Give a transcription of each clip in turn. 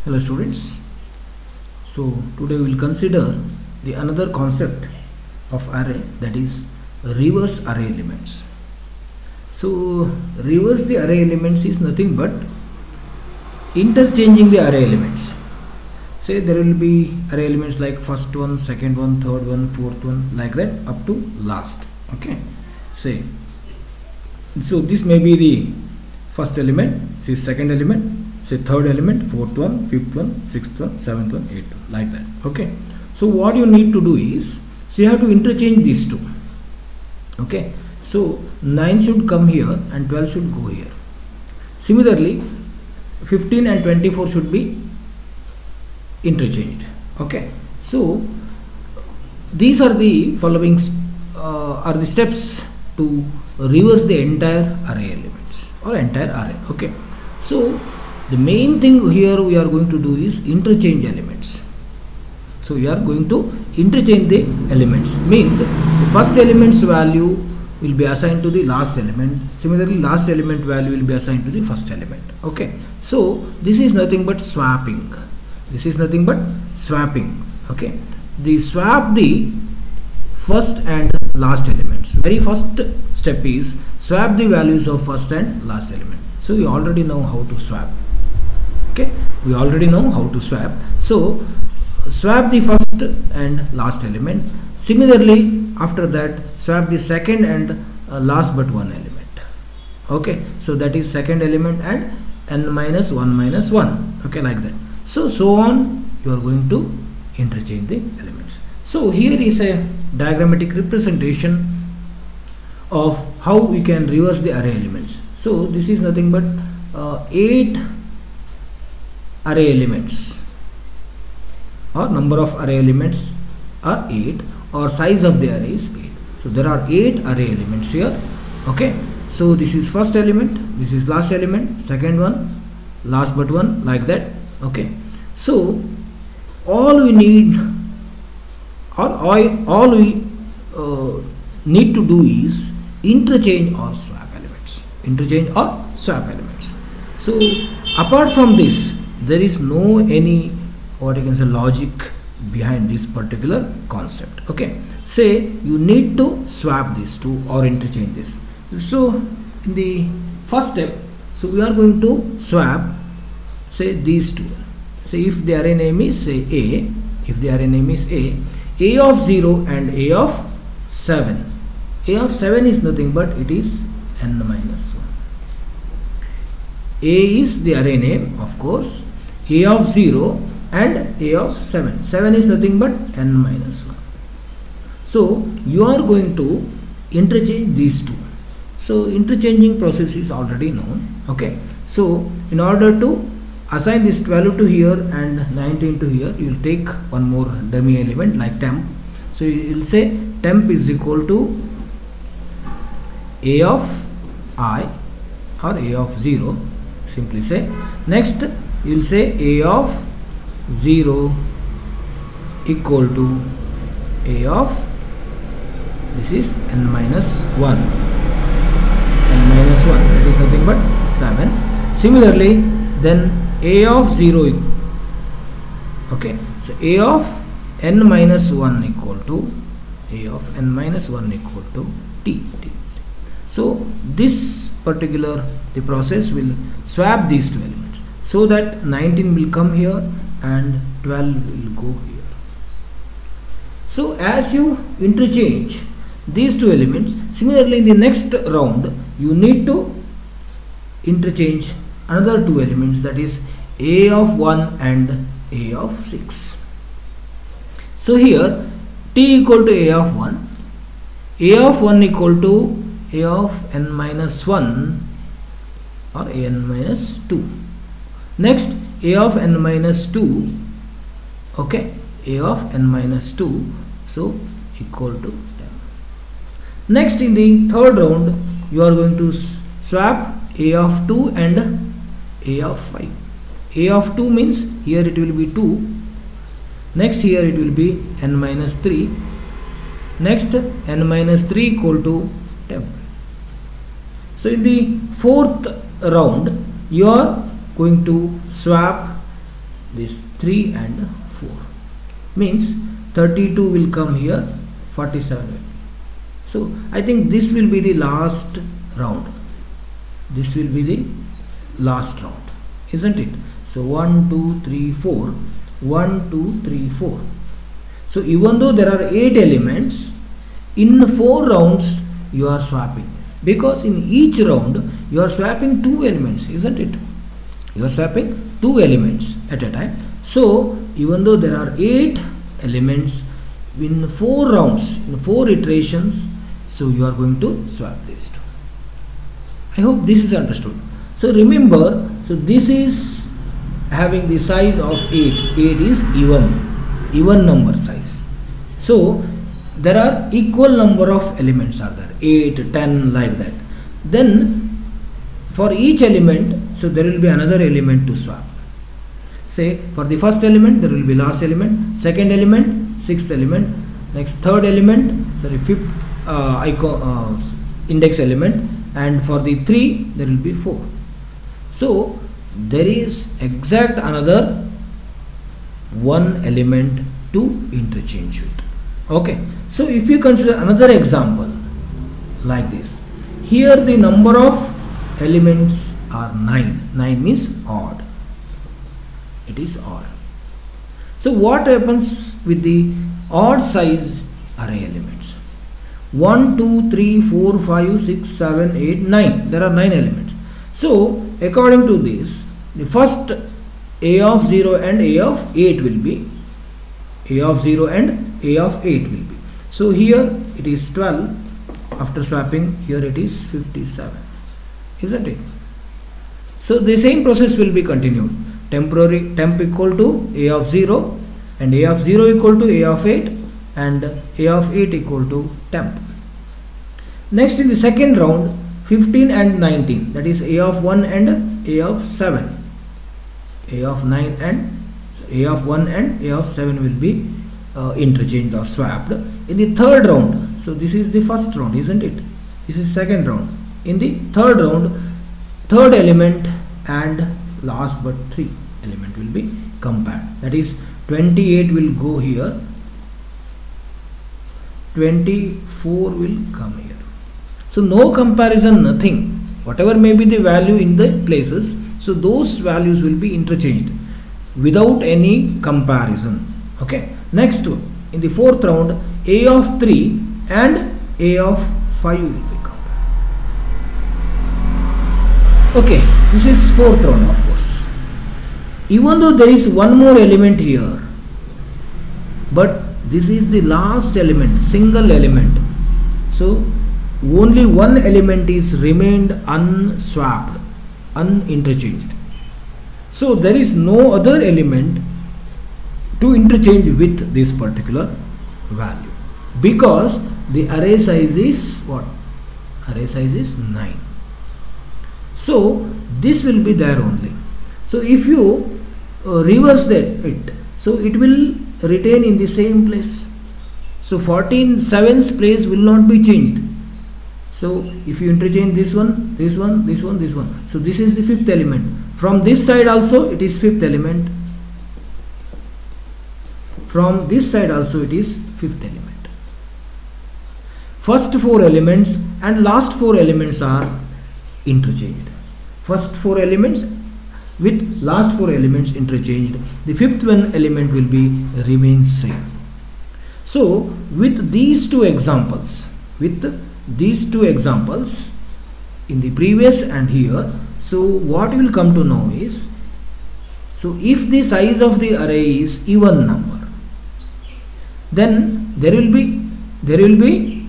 Hello students. So today we will consider the another concept of array, that is reverse array elements. So reverse the array elements is nothing but interchanging the array elements. Say there will be array elements like first one, second one, third one, fourth one, like that up to last. Okay. Say so this may be the first element, this second element, say third element, fourth one, fifth one, sixth one, seventh one, eighth one, like that. Okay. So what you need to do is, so you have to interchange these two. Okay. So 9 should come here and 12 should go here. Similarly 15 and 24 should be interchanged. Okay. So these are the following are the steps to reverse the entire array elements or entire array. Okay. So the main thing here we are going to do is interchange elements. So we are going to interchange the elements, means the first element's value will be assigned to the last element. Similarly last element value will be assigned to the first element. Okay. So this is nothing but swapping. This is nothing but swapping. Okay. The swap the first and last elements. Very first step is swap the values of first and last element. So we already know how to swap. Okay, we already know how to swap. So swap the first and last element. Similarly after that swap the second and last but one element. Okay, so that is second element and n minus 1 minus 1. Okay, like that. So on you are going to interchange the elements. So here is a diagrammatic representation of how we can reverse the array elements. So this is nothing but 8 array elements, or number of array elements are 8, or size of the array is 8. So there are 8 array elements here. Okay. So this is first element, this is last element, second one, last but one, like that. Okay. So all we need, or all we need to do is interchange or swap elements. Interchange or swap elements. So apart from this, there is no any what you can say logic behind this particular concept. Okay. Say you need to swap these two or interchange this. So in the first step, so we are going to swap say these two. Say if the array name is say A, if the array name is A of 0 and A of 7. A of 7 is nothing but it is n minus 1. A is the array name, of course, A of 0 and A of 7. 7 is nothing but n minus 1. So you are going to interchange these two. So interchanging process is already known. Okay. So in order to assign this 12 to here and 19 to here, you will take one more dummy element like temp. So you will say temp is equal to A of I or A of 0. Simply say. Next you will say A of 0 equal to A of, this is n minus 1. N minus 1, that is nothing but 7. Similarly then A of 0, okay, so A of n minus 1 equal to A of n minus 1 equal to t. So this particular the process will swap these two elements, so that 19 will come here and 12 will go here. So as you interchange these two elements, similarly in the next round you need to interchange another two elements, that is A of 1 and A of 6. So here t equal to A of 1, A of 1 equal to A of n minus 1 or A n minus 2. Next A of n minus 2, okay, A of n minus 2, so equal to 10. Next in the third round you are going to swap A of 2 and A of 5. A of 2 means here it will be 2. Next here it will be n minus 3. Next n minus 3 equal to 10. So in the fourth round you are going to swap this 3 and 4, means 32 will come here, 47. So I think this will be the last round. This will be the last round, isn't it? So 1 2 3 4, 1 2 3 4. So even though there are 8 elements, in 4 rounds you are swapping, because in each round you are swapping 2 elements, isn't it? You are swapping 2 elements at a time. So even though there are 8 elements, in 4 rounds, in 4 iterations, so you are going to swap these 2. I hope this is understood. So remember, so this is having the size of 8. 8 is even number size. So there are equal number of elements are there, 8, 10, like that. Then for each element, so there will be another element to swap. Say for the first element there will be last element, second element, sixth element, next third element, sorry, fifth index element, and for the 3 there will be 4. So there is exact another 1 element to interchange with. Okay, so if you consider another example like this, here the number of elements are 9. 9 means odd. It is odd. So what happens with the odd size array elements? 1 2 3 4 5 6 7 8 9. There are 9 elements. So according to this, the first a of 0 and a of 8 will be, a of 0 and a of 8 will be. So here it is 12. After swapping, here it is 57, isn't it? So the same process will be continued. Temporary temp equal to a of 0, and a of 0 equal to a of 8, and a of 8 equal to temp. Next, in the second round, 15 and 19, that is a of 1 and a of 7. A of 9 and a of 1 and a of 7 will be interchanged or swapped. In the third round, so this is the first round, isn't it? This is second round. In the third round, third element and last but 3 element will be compared. That is 28 will go here, 24 will come here. So no comparison, nothing. Whatever may be the value in the places, so those values will be interchanged without any comparison. Okay. Next one, in the fourth round, a of 3 and a of 5 will be compared. Okay, this is fourth round, of course. Even though there is one more element here, but this is the last element, single element. So only one element is remained unswapped, uninterchanged. So there is no other element to interchange with this particular value, because the array size is what? Array size is 9. So this will be there only. So if you reverse it, so it will retain in the same place. So 14/7's place will not be changed. So if you interchange this one, this one, this one, this one, so this is the fifth element. From this side also it is fifth element. From this side also it is fifth element. First 4 elements and last 4 elements are interchanged. First 4 elements with last 4 elements interchanged. The fifth one element will be remain same. So with these two examples, in the previous and here, so what you will come to know is, so if the size of the array is even number, then there will be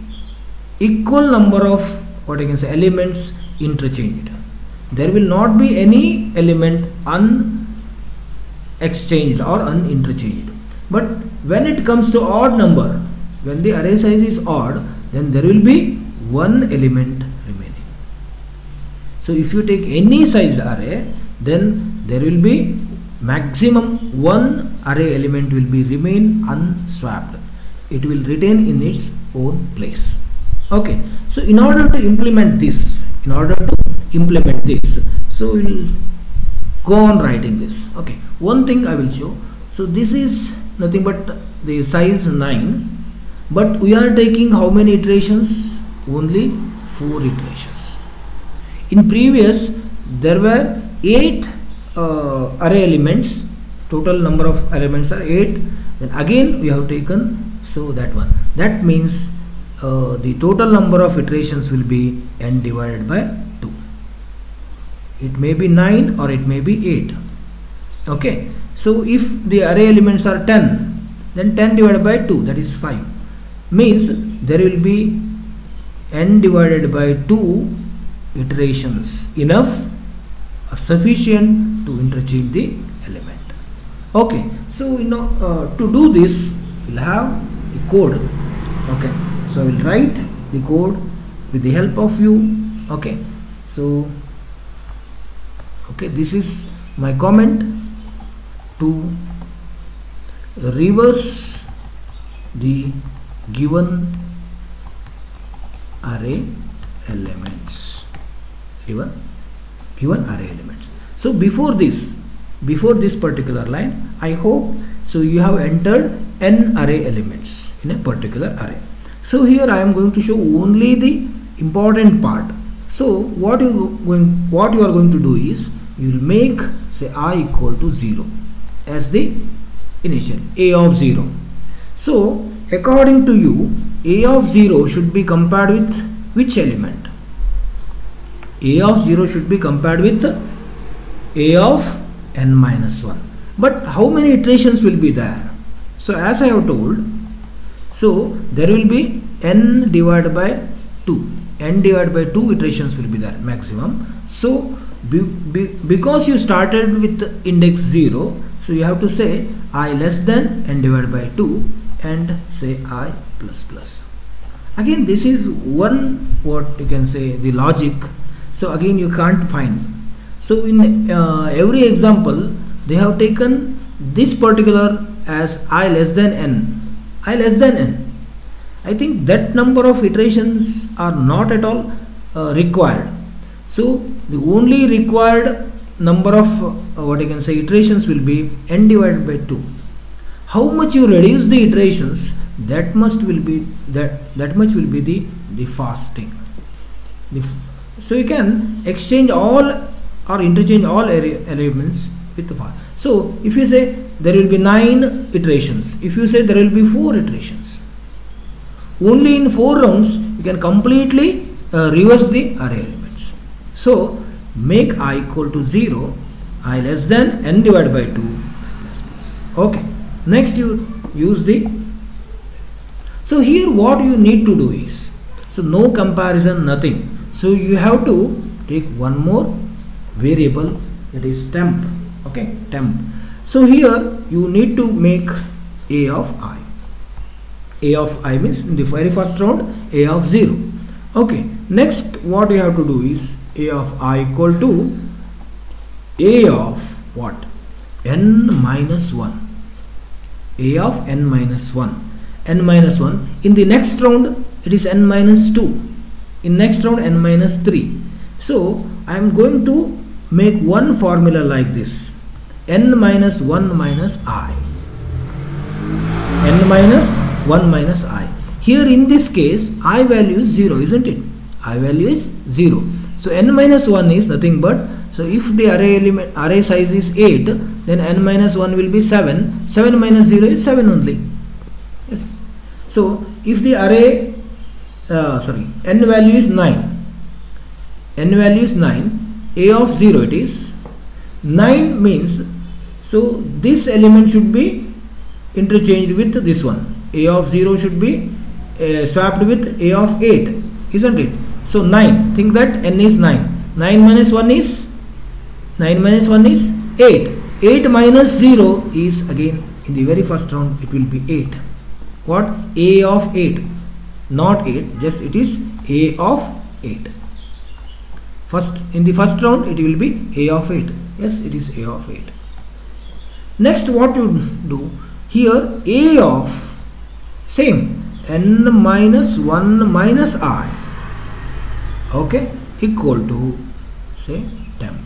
equal number of what I can say elements interchanged. There will not be any element unexchanged or uninterchanged. But when it comes to odd number, when the array size is odd, then there will be one element remaining. So if you take any sized array, then there will be maximum one array element will be remain unswapped. It will retain in its own place. Okay. So in order to implement this, so we will go on writing this. Okay, one thing I will show. So this is nothing but the size 9, but we are taking how many iterations? Only 4 iterations. In previous there were 8 array elements, total number of elements are 8, then again we have taken, so that one, that means the total number of iterations will be n divided by 2. It may be 9 or it may be 8. Okay, so if the array elements are 10, then 10 divided by 2, that is 5, means there will be n divided by 2 iterations, enough or sufficient to interchange the element. Okay, so to do this we'll have the code. Okay, so I will write the code with the help of you. Okay, so okay, this is my comment to reverse the given array elements, given array elements. So before this particular line, I hope so you have entered n array elements in a particular array. So here I am going to show only the important part. So what you are going to do is, you will make say I equal to 0 as the initial, a of 0. So according to you, a of 0 should be compared with which element? A of 0 should be compared with a of n minus 1. But how many iterations will be there? So as I have told, so there will be n divided by 2. n divided by 2 iterations will be there maximum. So because you started with index 0, so you have to say I less than n divided by 2 and say I plus plus. Again, this is one, what you can say, the logic. So again you can't find. So in every example they have taken this particular as I less than n. I less than n. I think that number of iterations are not at all required. So the only required number of what you can say iterations will be n divided by 2. How much you reduce the iterations, that much will be the fasting. So you can exchange all or interchange all elements with the fast. So if you say there will be 9 iterations, if you say there will be 4 iterations, only in 4 rounds you can completely reverse the array elements. So make I equal to 0, I less than n divided by 2 plus plus. Okay, next you use the, so here what you need to do is, so no comparison, nothing. So you have to take one more variable, that is temp. Okay, temp. So here you need to make a of I. A of I means in the very first round a of 0. Okay, next what you have to do is a of I equal to a of what? N minus 1. A of n minus 1. N minus 1. In the next round it is n minus 2. In next round n minus 3. So I am going to make one formula like this: n minus 1 minus I. N minus 1 minus I. Here in this case I value is 0, isn't it? I value is 0. So n minus 1 is nothing but, so if the array size is 8, then n minus 1 will be 7. 7 minus 0 is 7 only. Yes. So if the array n value is 9. N value is 9. A of 0 it is. 9 means, so this element should be interchanged with this one. A of 0 should be swapped with a of 8, isn't it? So 9, think that n is 9. 9 minus 1 is 8. 8 minus 0 is, again in the very first round it will be 8. What? A of 8, not 8, just it is a of 8. First, in the first round it will be a of 8. Yes, it is a of 8. Next what you do here, a of same n minus 1 minus I, okay, equal to say temp.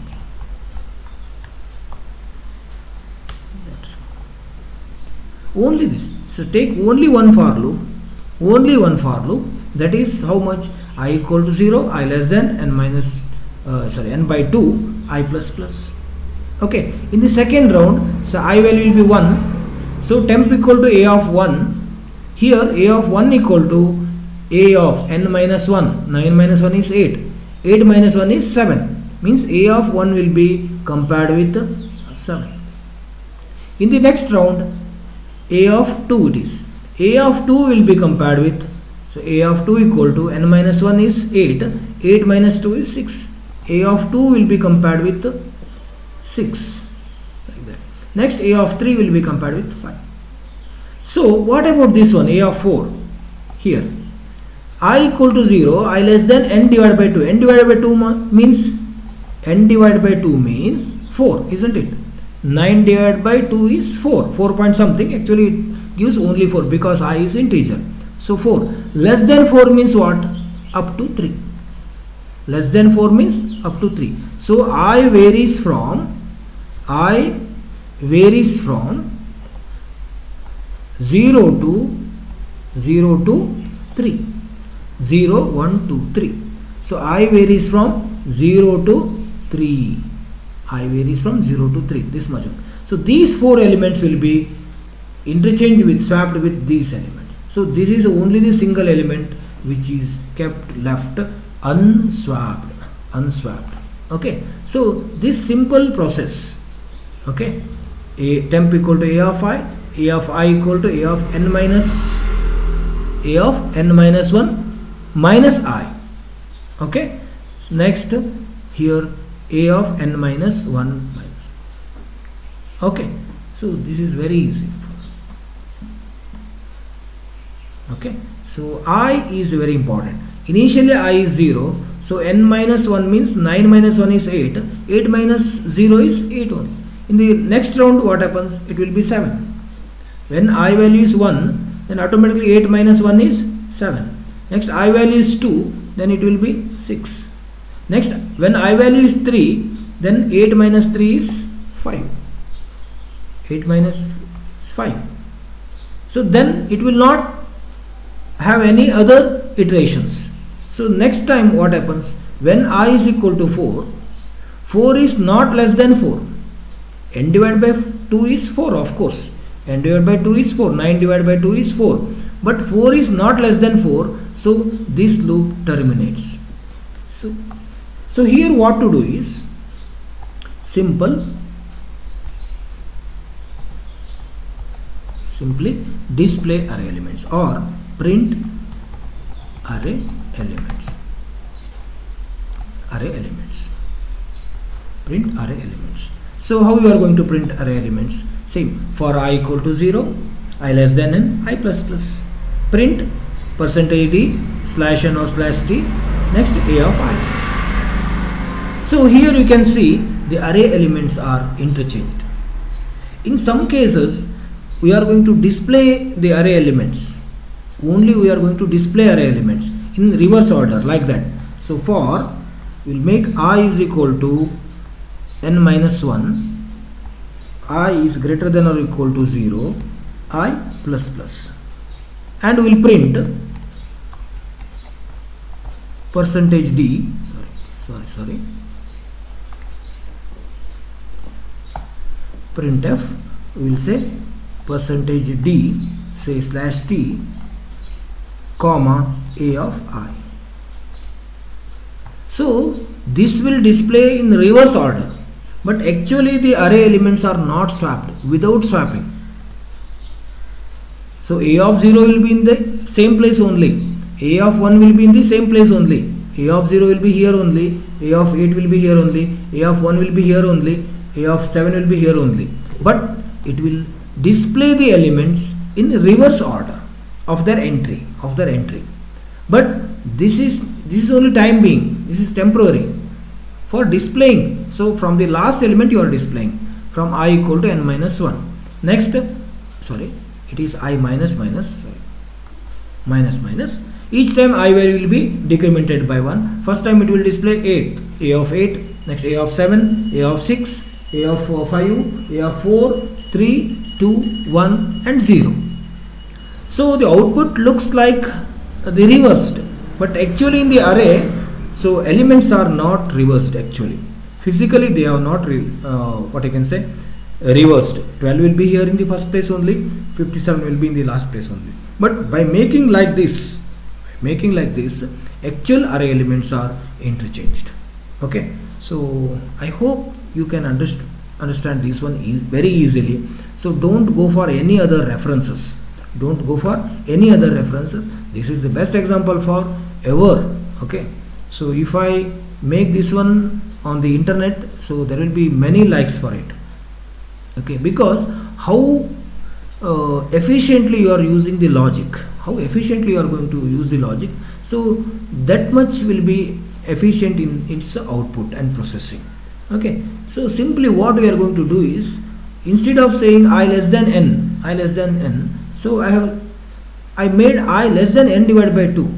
Only this. So take only one for loop, only one for loop, that is how much? I equal to 0, I less than n minus n by 2, I plus plus. Okay, in the second round, so I value will be 1, so temp equal to a of 1. Here a of 1 equal to a of n minus 1, 9 minus 1 is 8, 8 minus 1 is 7, means a of 1 will be compared with 7. In the next round, a of 2 it is, a of 2 will be compared with, so a of 2 equal to n minus 1 is 8, 8 minus 2 is 6, a of 2 will be compared with 6, like that. Next a of 3 will be compared with 5. So what about this one, a of 4? Here I equal to 0, I less than n divided by 2, n divided by 2 means, n divided by 2 means 4, isn't it? 9 divided by 2 is 4, 4 point something, actually it gives only 4 because I is integer. So 4, less than 4 means what? Up to 3. Less than 4 means up to 3. So I varies from 0 to 3. 0, 1, 2, 3. So I varies from 0 to 3. I varies from 0 to 3. This much. So these 4 elements will be interchanged with, swapped with these elements. So this is only the single element which is kept left unswapped. Okay. So this simple process. Okay. A temp equal to a of I equal to a of n minus 1 minus I. Okay. So next here a of n minus 1 minus. Okay. So this is very easy. Okay. So I is very important. Initially I is 0. So n minus 1 means 9 minus 1 is 8. 8 minus 0 is 8 only. In the next round what happens? It will be 7. When I value is 1, then automatically 8 minus 1 is 7. Next I value is 2, then it will be 6. Next when I value is 3, then 8 minus 3 is 5. 8 minus 5. So then it will not have any other iterations. So next time what happens? When I is equal to 4, 4 is not less than 4. N divided by 2 is 4, of course. N divided by 2 is 4. 9 divided by 2 is 4. But 4 is not less than 4. So this loop terminates. So here what to do is simply display array elements or print array elements. Print array elements. So how you are going to print array elements? Same, for I equal to 0, I less than n, I plus plus. Print %d /n or /t, next a of I. So here you can see the array elements are interchanged. In some cases we are going to display the array elements. Only we are going to display array elements in reverse order, like that. So for, we will make I is equal to n minus 1, I is greater than or equal to 0, I plus plus, and we will print %d, printf, we will say %d, say /t, comma a of I. So this will display in reverse order, but actually the array elements are not swapped, without swapping. So a of 0 will be in the same place only, a of 1 will be in the same place only, a of 0 will be here only, a of 8 will be here only, a of 1 will be here only, a of 7 will be here only, but it will display the elements in reverse order of their entry, but this is only time being, this is temporary for displaying. So from the last element you are displaying from I equal to n minus 1. Next, it is I minus minus, each time I value will be decremented by 1. First time it will display 8, a of 8, next a of 7, a of 6, a of 5, a of 4, 3, 2, 1 and 0. So the output looks like the reversed, but actually in the array, so elements are not reversed actually. Physically they are not what I can say reversed. 12 will be here in the first place only, 57 will be in the last place only. But by making like this, actual array elements are interchanged. Okay, so I hope you can understand this one very easily. So don't go for any other references. This is the best example for ever. Okay, so if I make this one on the internet, so there will be many likes for it. Okay, because how efficiently you are using the logic, how efficiently you are going to use the logic, so that much will be efficient in its output and processing. Okay, so simply what we are going to do is, instead of saying I less than n, so I made I less than n divided by 2,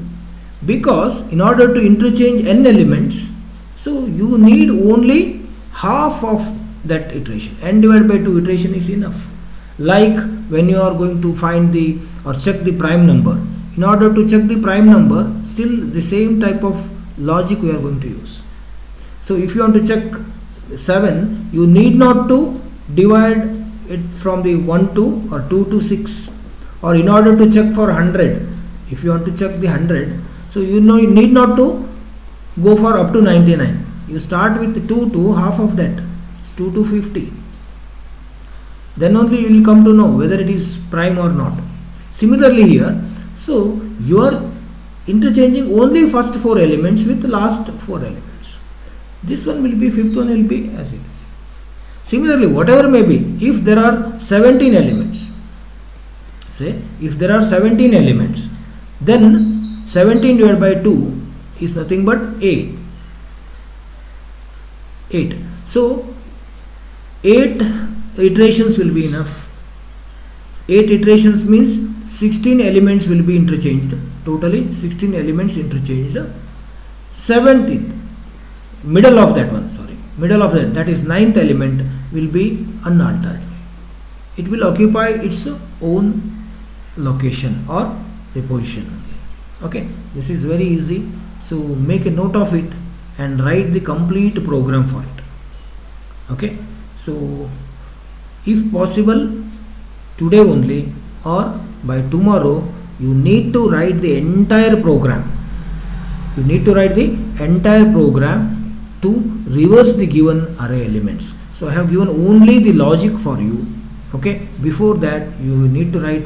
because in order to interchange n elements, so you need only half of that iteration. N divided by 2 iteration is enough. Like when you are going to find the or check the prime number, in order to check the prime number, still the same type of logic we are going to use. So if you want to check 7, you need not to divide it from the 1 to or 2 to 6, or in order to check for 100, if you want to check the 100, so you need not to go for up to 99. You start with 2 to half of that, it's 2 to 50. Then only you will come to know whether it is prime or not. Similarly here, so you are interchanging only first 4 elements with the last 4 elements. This one will be, fifth one will be as it is. Similarly, whatever may be, if there are 17 elements, say if there are 17 elements, then 17 divided by 2 is nothing but 8. So 8 iterations will be enough. 8 iterations means 16 elements will be interchanged. Totally 16 elements interchanged. 17th, middle of that, that is 9th element will be unaltered. It will occupy its own location or the position. Okay, this is very easy. So make a note of it and write the complete program for it. Okay, so if possible today only or by tomorrow, you need to write the entire program. To reverse the given array elements. So I have given only the logic for you. Okay, before that you need to write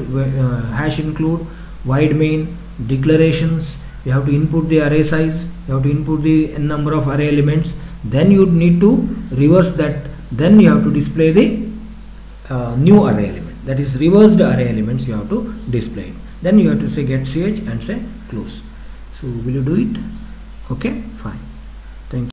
hash include, void main, declarations. You have to input the array size, you have to input the n number of array elements, then you need to reverse that, then you have to display the new array element, that is reversed array elements you have to display. Then you have to say get ch and say close. So will you do it? Okay, fine. Thank you.